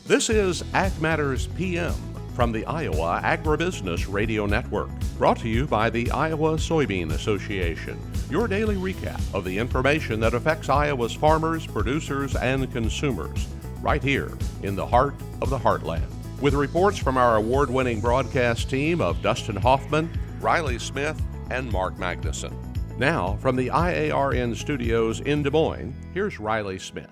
This is Ag Matters PM from the Iowa Agribusiness Radio Network, brought to you by the Iowa Soybean Association. Your daily recap of the information that affects Iowa's farmers, producers, and consumers, right here in the heart of the heartland. With reports from our award-winning broadcast team of Dustin Hoffman, Riley Smith, and Mark Magnuson. Now, from the IARN studios in Des Moines, here's Riley Smith.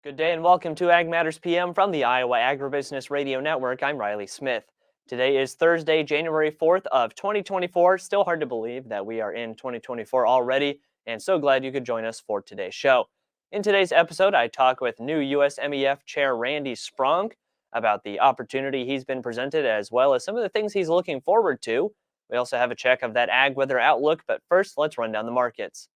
Good day and welcome to Ag Matters PM from the Iowa Agribusiness Radio Network. I'm Riley Smith. Today is Thursday, January 4th of 2024. Still hard to believe that we are in 2024 already, and so glad you could join us for today's show. In today's episode, I talk with new USMEF Chair Randy Spronk about the opportunity he's been presented, as well as some of the things he's looking forward to. We also have a check of that ag weather outlook, but first, let's run down the markets.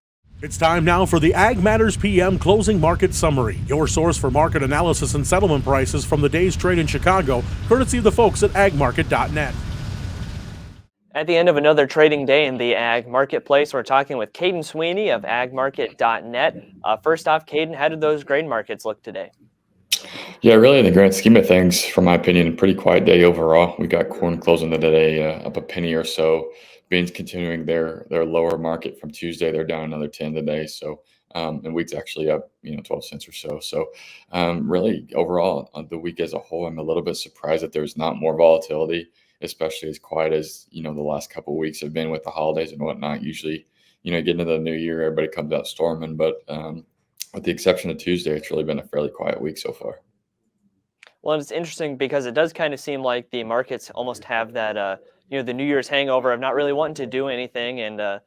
It's time now for the Ag Matters PM Closing Market Summary, your source for market analysis and settlement prices from the day's trade in Chicago, courtesy of the folks at agmarket.net. At the end of another trading day in the ag marketplace, we're talking with Kaden Sweeney of agmarket.net. First off, Kaden, how did those grain markets look today? Yeah, really, in the grand scheme of things, from my opinion, a pretty quiet day overall. We got corn closing today up a penny or so. Beans continuing their lower market from Tuesday. They're down another 10 today. So, and wheat's actually up, 12 cents or so. So, really, overall, the week as a whole, I'm a little bit surprised that there's not more volatility, especially as quiet as, the last couple of weeks have been with the holidays and whatnot. Usually, getting into the new year, everybody comes out storming. But with the exception of Tuesday, it's really been a fairly quiet week so far. Well, it's interesting because it does kind of seem like the markets almost have that, the New Year's hangover of not really wanting to do anything and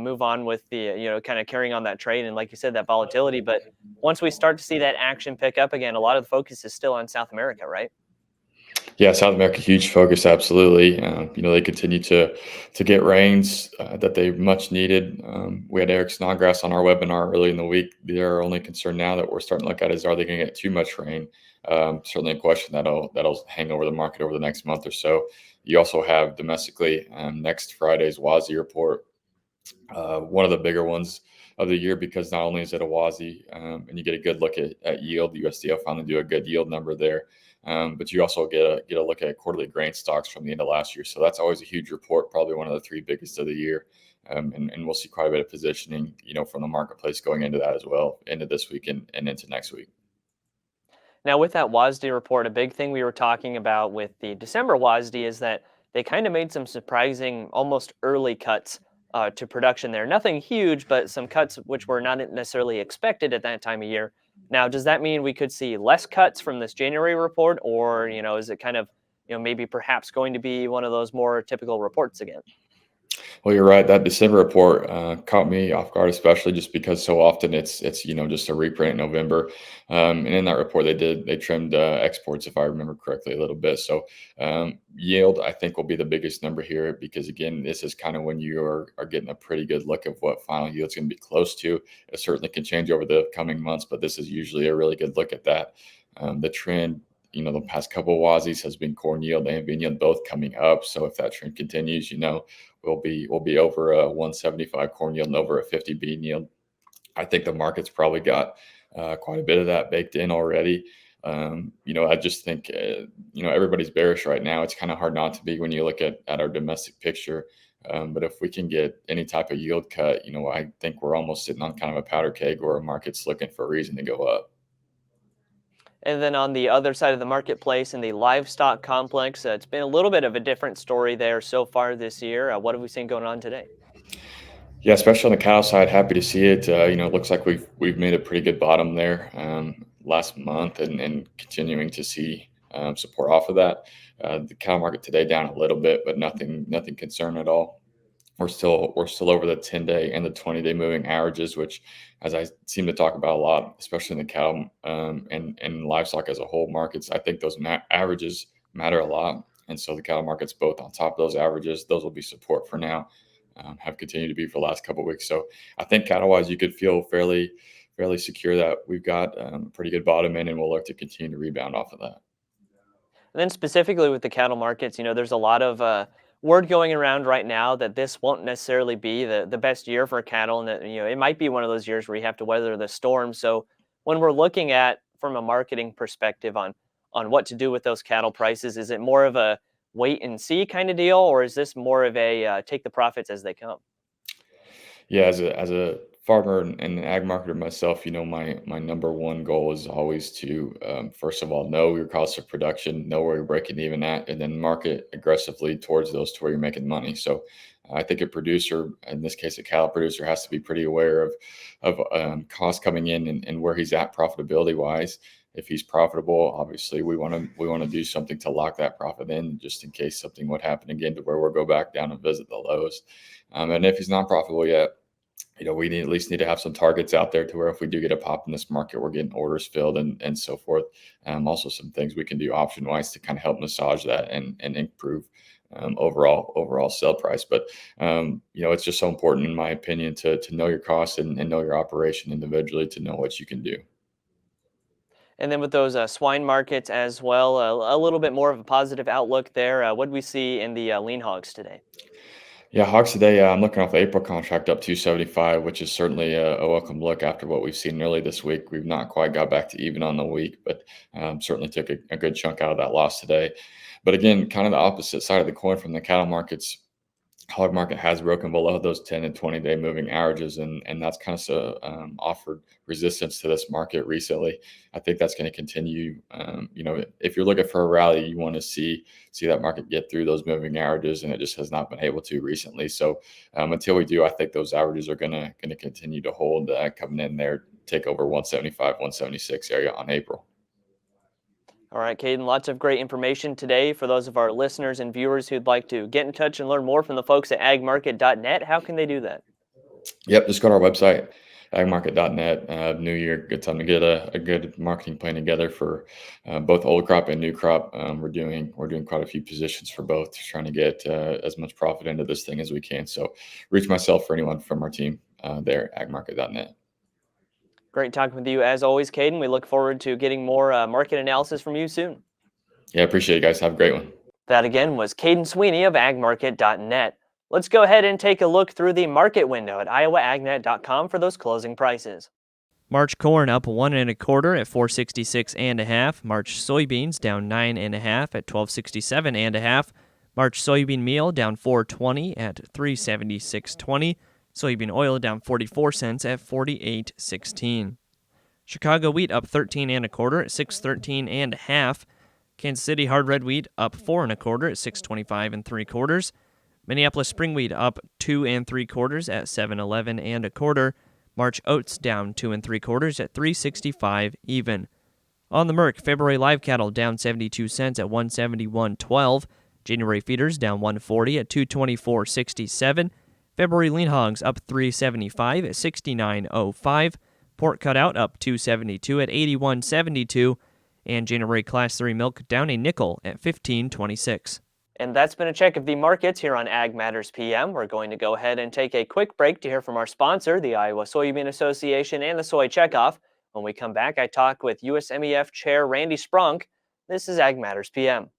move on with the, kind of carrying on that trade. And like you said, that volatility. But once we start to see that action pick up again, a lot of the focus is still on South America, right? Yeah, South America, huge focus, absolutely. They continue to get rains that they much needed. We had Eric Snodgrass on our webinar early in the week. Their only concern now that we're starting to look at is, are they going to get too much rain? Certainly a question that'll hang over the market over the next month or so. You also have domestically next Friday's WASI report, one of the bigger ones of the year, because not only is it a WASI and you get a good look at yield, the USDA will finally do a good yield number there, but you also get a look at quarterly grain stocks from the end of last year. So that's always a huge report, probably one of the three biggest of the year. And we'll see quite a bit of positioning, from the marketplace going into that as well, into this week and into next week. Now, with that WASDE report, a big thing we were talking about with the December WASDE is that they kind of made some surprising, almost early cuts to production there. Nothing huge, but some cuts which were not necessarily expected at that time of year. Now, does that mean we could see less cuts from this January report, or, is it kind of, maybe perhaps going to be one of those more typical reports again? Well, you're right. That December report caught me off guard, especially just because so often it's just a reprint in November. And in that report, they trimmed exports, if I remember correctly, a little bit. So yield, I think, will be the biggest number here, because again, this is kind of when you are getting a pretty good look of what final yield's going to be close to. It certainly can change over the coming months, but this is usually a really good look at that. The trend, the past couple of WASIs has been corn yield and bean yield both coming up. So if that trend continues, we'll be over a 175 corn yield and over a 50 bean yield. I think the market's probably got quite a bit of that baked in already. I just think, everybody's bearish right now. It's kind of hard not to be when you look at our domestic picture. But if we can get any type of yield cut, I think we're almost sitting on kind of a powder keg where a market's looking for a reason to go up. And then on the other side of the marketplace in the livestock complex, it's been a little bit of a different story there so far this year. What have we seen going on today? Yeah, especially on the cattle side, happy to see it. It looks like we've made a pretty good bottom there last month, and continuing to see support off of that. The cattle market today down a little bit, but nothing concerning at all. We're still over the 10-day and the 20-day moving averages, which, as I seem to talk about a lot, especially in the cattle and livestock as a whole markets, I think those averages matter a lot. And so the cattle market's both on top of those averages. Those will be support for now, have continued to be for the last couple of weeks. So I think cattle-wise, you could feel fairly secure that we've got a pretty good bottom in, and we'll look to continue to rebound off of that. And then specifically with the cattle markets, there's a lot of word going around right now that this won't necessarily be the best year for cattle, and that it might be one of those years where you have to weather the storm. So when we're looking at, from a marketing perspective, on on what to do with those cattle prices? Is it more of a wait and see kind of deal, or is this more of a take the profits as they come? Yeah, as a farmer and an ag marketer myself, my number one goal is always to first of all know your cost of production, know where you're breaking even at, and then market aggressively towards those to where you're making money. So I think a producer, in this case a cattle producer, has to be pretty aware of costs coming in and where he's at profitability wise. If he's profitable, obviously we want to do something to lock that profit in, just in case something would happen again to where we'll go back down and visit the lows. And if he's not profitable yet, we at least need to have some targets out there to where if we do get a pop in this market, we're getting orders filled and so forth. Also some things we can do option wise to kind of help massage that and improve overall sell price. But it's just so important, in my opinion, to know your costs and know your operation individually to know what you can do. And then with those swine markets as well, a little bit more of a positive outlook there. What did we see in the lean hogs today? Yeah, hogs today, I'm looking off the April contract up 275, which is certainly a welcome look after what we've seen early this week. We've not quite got back to even on the week, but certainly took a good chunk out of that loss today. But again, kind of the opposite side of the coin from the cattle markets. Hog market has broken below those 10 and 20-day moving averages, and that's kind of offered resistance to this market recently. I think that's going to continue. If you're looking for a rally, you want to see that market get through those moving averages, and it just has not been able to recently. So until we do, I think those averages are going to continue to hold coming in there, take over 175, 176 area on April. All right, Kaden, lots of great information today. For those of our listeners and viewers who'd like to get in touch and learn more from the folks at agmarket.net, how can they do that? Yep, just go to our website, agmarket.net. New year, good time to get a good marketing plan together for both old crop and new crop. We're doing quite a few positions for both, trying to get as much profit into this thing as we can. So reach myself or anyone from our team there, agmarket.net. Great talking with you as always, Kaden. We look forward to getting more market analysis from you soon. Yeah, appreciate it, guys. Have a great one. That again was Kaden Sweeney of agmarket.net. Let's go ahead and take a look through the market window at iowaagnet.com for those closing prices. March corn up 1 1/4 at 466 1/2. March soybeans down 9 1/2 at 1267 1/2. March soybean meal down 4.20 at 376.20. Soybean oil down 44 cents at 48.16. Chicago wheat up 13 1/4 at 613 1/2. Kansas City hard red wheat up 4 1/4 at 625 3/4. Minneapolis spring wheat up 2 3/4 at 711 1/4. March oats down 2 3/4 at 365 even. On the Merc, February live cattle down 72 cents at 171.12. January feeders down 140 at 224.67. February lean hogs up 375 at 69.05. Pork cutout up 272 at 81.72. And January Class 3 milk down a nickel at 15.26. And that's been a check of the markets here on Ag Matters PM. We're going to go ahead and take a quick break to hear from our sponsor, the Iowa Soybean Association and the Soy Checkoff. When we come back, I talk with USMEF Chair Randy Spronk. This is Ag Matters PM.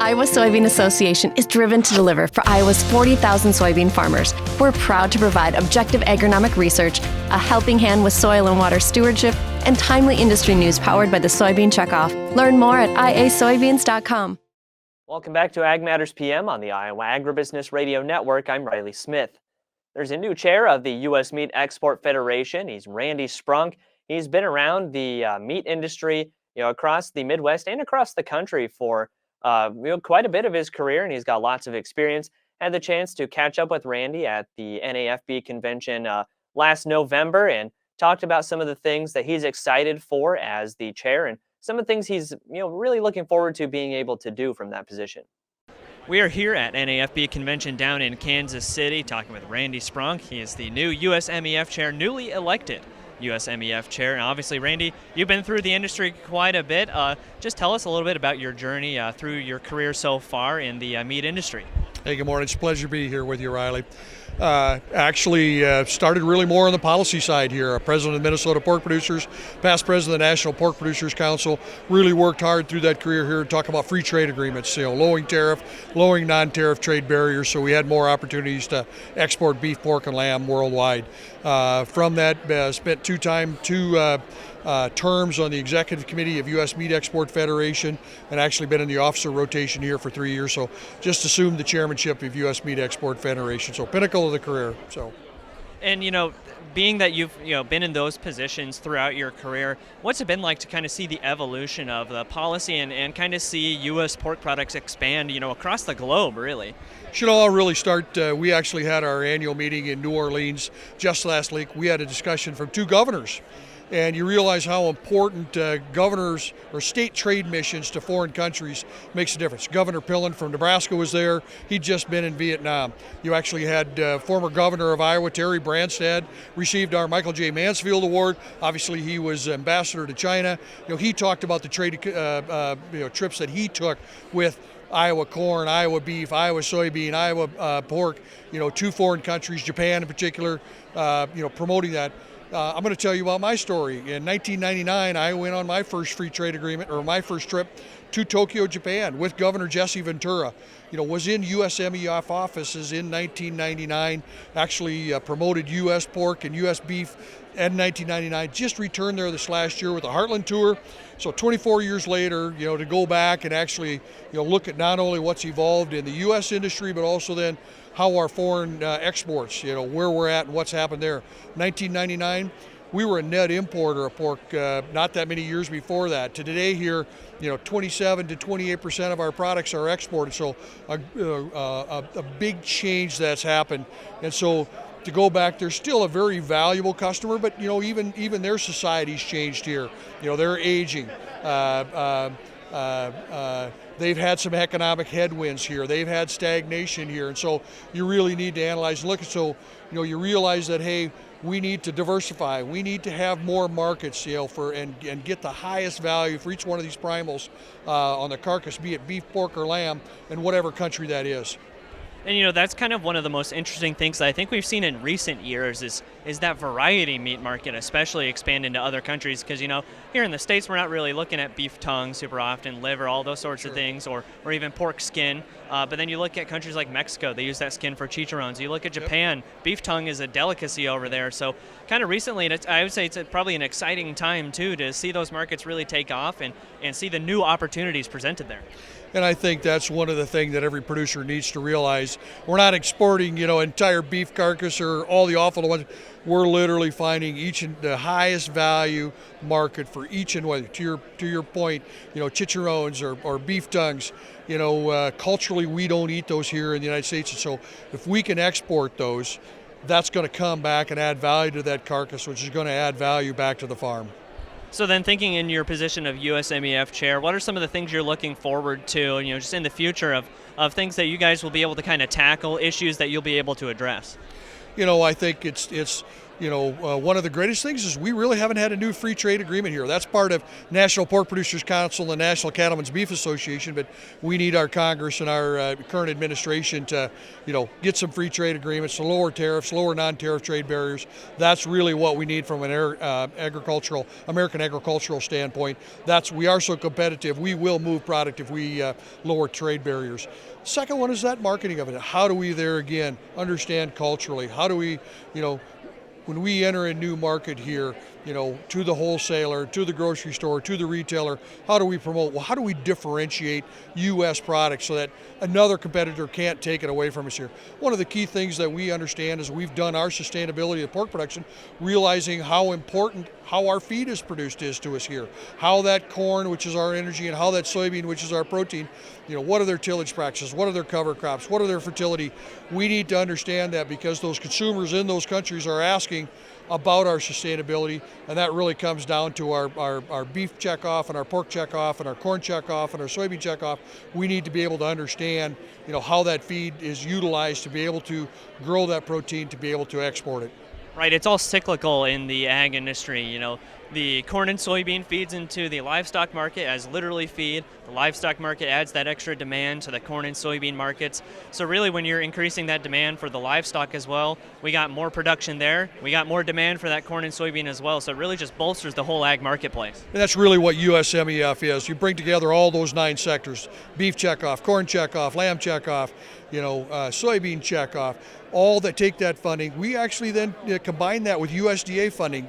Iowa Soybean Association is driven to deliver for Iowa's 40,000 soybean farmers. We're proud to provide objective agronomic research, a helping hand with soil and water stewardship, and timely industry news powered by the Soybean Checkoff. Learn more at iasoybeans.com. Welcome back to Ag Matters PM on the Iowa Agribusiness Radio Network. I'm Riley Smith. There's a new chair of the U.S. Meat Export Federation. He's Randy Spronk. He's been around the meat industry, across the Midwest and across the country for quite a bit of his career, and he's got lots of experience. Had the chance to catch up with Randy at the NAFB convention last November and talked about some of the things that he's excited for as the chair and some of the things he's really looking forward to being able to do from that position. We are here at NAFB convention down in Kansas City talking with Randy Spronk. He is the new USMEF chair, newly elected USMEF chair. And obviously, Randy, you've been through the industry quite a bit. Just tell us a little bit about your journey through your career so far in the meat industry. Hey, good morning. It's a pleasure to be here with you, Riley. Actually started really more on the policy side here. President of Minnesota Pork Producers, past president of the National Pork Producers Council. Really worked hard through that career here to talk about free trade agreements, lowering tariff, lowering non-tariff trade barriers, so we had more opportunities to export beef, pork, and lamb worldwide. From that, spent two terms on the executive committee of U.S. Meat Export Federation, and actually been in the officer rotation here for 3 years. So just assumed the chairmanship of U.S. Meat Export Federation. So pinnacle of the career. So. And being that you've been in those positions throughout your career, what's it been like to kind of see the evolution of the policy and kind of see U.S. pork products expand, across the globe, really? I'll really start. We actually had our annual meeting in New Orleans just last week. We had a discussion from 2 governors. And you realize how important governors or state trade missions to foreign countries makes a difference. Governor Pillen from Nebraska was there. He'd just been in Vietnam. You actually had former governor of Iowa, Terry Branstad, received our Michael J. Mansfield Award. Obviously, he was ambassador to China. He talked about the trade trips that he took with Iowa corn, Iowa beef, Iowa soybean, Iowa pork, to foreign countries, Japan in particular, promoting that. I'm going to tell you about my story. In 1999, I went on my first free trade agreement, or my first trip to Tokyo, Japan, with Governor Jesse Ventura. Was in USMEF offices in 1999, actually promoted U.S. pork and U.S. beef in 1999, just returned there this last year with the Heartland Tour. So 24 years later, to go back and actually, look at not only what's evolved in the U.S. industry, but also then how our foreign exports, where we're at and what's happened there. 1999, we were a net importer of pork not that many years before that. To today here, 27 to 28% of our products are exported. So a big change that's happened. And so to go back, they're still a very valuable customer, but even their society's changed here. They're aging. They've had some economic headwinds here. They've had stagnation here. And so you really need to analyze and look. So, you realize that, hey, we need to diversify. We need to have more markets, and get the highest value for each one of these primals on the carcass, be it beef, pork, or lamb, in whatever country that is. And that's kind of one of the most interesting things that I think we've seen in recent years is that variety meat market, especially expand into other countries. Because here in the States, we're not really looking at beef tongue super often, liver, all those sorts of things, or even pork skin. But then you look at countries like Mexico, they use that skin for chicharrones. You look at Japan, beef tongue is a delicacy over there. So kind of recently, I would say it's probably an exciting time too to see those markets really take off and see the new opportunities presented there. And I think that's one of the things that every producer needs to realize. We're not exporting, entire beef carcass or all the awful ones. We're literally finding the highest value market for each and one. To your point, chicharrones or beef tongues. Culturally, we don't eat those here in the United States. And so if we can export those, that's going to come back and add value to that carcass, which is going to add value back to the farm. So then, thinking in your position of USMEF chair, what are some of the things you're looking forward to, just in the future of things that you guys will be able to kind of tackle, issues that you'll be able to address? I think it's one of the greatest things is we really haven't had a new free trade agreement here. That's part of National Pork Producers Council and the National Cattlemen's Beef Association, but we need our Congress and our current administration to, get some free trade agreements, to lower tariffs, lower non-tariff trade barriers. That's really what we need from an American agricultural standpoint. We are so competitive, we will move product if we lower trade barriers. Second one is that marketing of it. How do we there again understand culturally? How do we, when we enter a new market here, to the wholesaler, to the grocery store, to the retailer, how do we promote? Well, how do we differentiate U.S. products so that another competitor can't take it away from us here? One of the key things that we understand is we've done our sustainability of pork production, realizing how important how our feed is produced is to us here, how that corn, which is our energy, and how that soybean, which is our protein, what are their tillage practices, what are their cover crops, what are their fertility. We need to understand that because those consumers in those countries are asking about our sustainability, and that really comes down to our beef checkoff and our pork checkoff and our corn checkoff and our soybean checkoff. We need to be able to understand, how that feed is utilized to be able to grow that protein, to be able to export it. Right, it's all cyclical in the ag industry. The corn and soybean feeds into the livestock market as literally feed. The livestock market adds that extra demand to the corn and soybean markets. So really, when you're increasing that demand for the livestock as well, we got more production there. We got more demand for that corn and soybean as well. So it really just bolsters the whole ag marketplace. And that's really what USMEF is. You bring together all those 9 sectors: beef checkoff, corn checkoff, lamb checkoff, soybean checkoff, all that take that funding. We actually then combine that with USDA funding,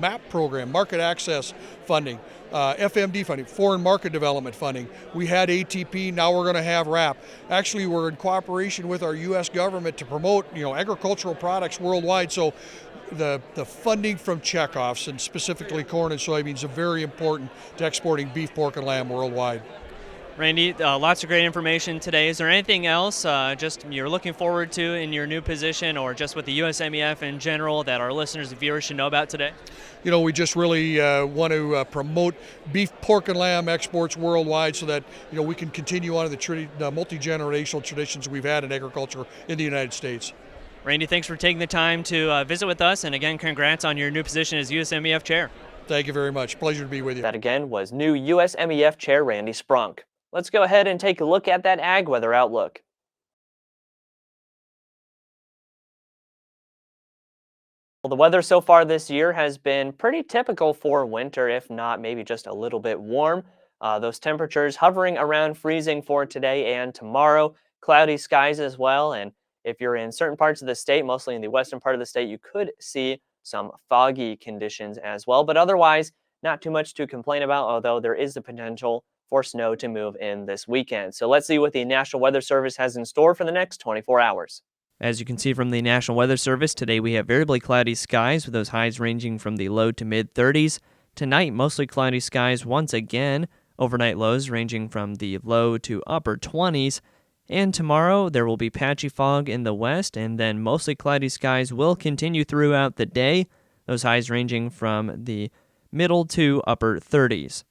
MAP program, market access funding, FMD funding, foreign market development funding. We had ATP, now we're going to have RAP. Actually, we're in cooperation with our U.S. government to promote, agricultural products worldwide. So the funding from checkoffs, and specifically corn and soybeans, are very important to exporting beef, pork, and lamb worldwide. Randy, lots of great information today. Is there anything else just you're looking forward to in your new position, or just with the USMEF in general, that our listeners and viewers should know about today? We just really want to promote beef, pork, and lamb exports worldwide, so that we can continue on the multi-generational traditions we've had in agriculture in the United States. Randy, thanks for taking the time to visit with us, and again, congrats on your new position as USMEF Chair. Thank you very much. Pleasure to be with you. That again was new USMEF Chair Randy Spronk. Let's go ahead and take a look at that ag weather outlook. Well, the weather so far this year has been pretty typical for winter, if not maybe just a little bit warm. Those temperatures hovering around freezing for today and tomorrow. Cloudy skies as well, and if you're in certain parts of the state, mostly in the western part of the state, you could see some foggy conditions as well. But otherwise, not too much to complain about, although there is the potential for snow to move in this weekend. So let's see what the National Weather Service has in store for the next 24 hours. As you can see from the National Weather Service, today we have variably cloudy skies with those highs ranging from the low to mid 30s. Tonight, mostly cloudy skies once again, overnight lows ranging from the low to upper 20s. And tomorrow, there will be patchy fog in the west, and then mostly cloudy skies will continue throughout the day, those highs ranging from the middle to upper 30s.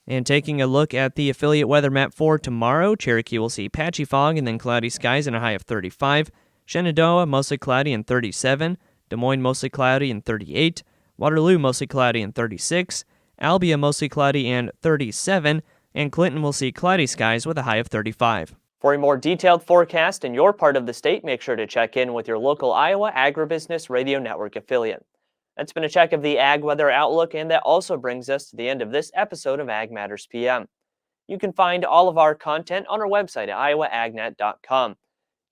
And taking a look at the affiliate weather map for tomorrow, Cherokee will see patchy fog and then cloudy skies and a high of 35. Shenandoah, mostly cloudy and 37. Des Moines, mostly cloudy and 38. Waterloo, mostly cloudy and 36. Albia, mostly cloudy and 37. And Clinton will see cloudy skies with a high of 35. For a more detailed forecast in your part of the state, make sure to check in with your local Iowa Agribusiness Radio Network affiliate. That's been a check of the Ag Weather Outlook, and that also brings us to the end of this episode of Ag Matters PM. You can find all of our content on our website at iowaagnet.com. You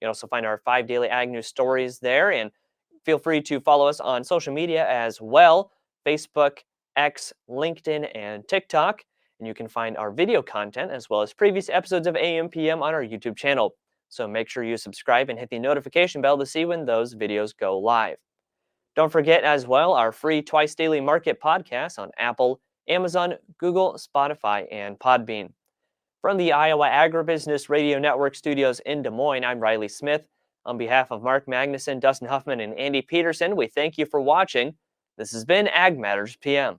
can also find our 5 daily ag news stories there, and feel free to follow us on social media as well, Facebook, X, LinkedIn, and TikTok. And you can find our video content as well as previous episodes of AMPM on our YouTube channel. So make sure you subscribe and hit the notification bell to see when those videos go live. Don't forget as well our free Twice Daily Market podcast on Apple, Amazon, Google, Spotify, and Podbean. From the Iowa Agribusiness Radio Network studios in Des Moines, I'm Riley Smith. On behalf of Mark Magnuson, Dustin Huffman, and Andy Peterson, we thank you for watching. This has been Ag Matters PM.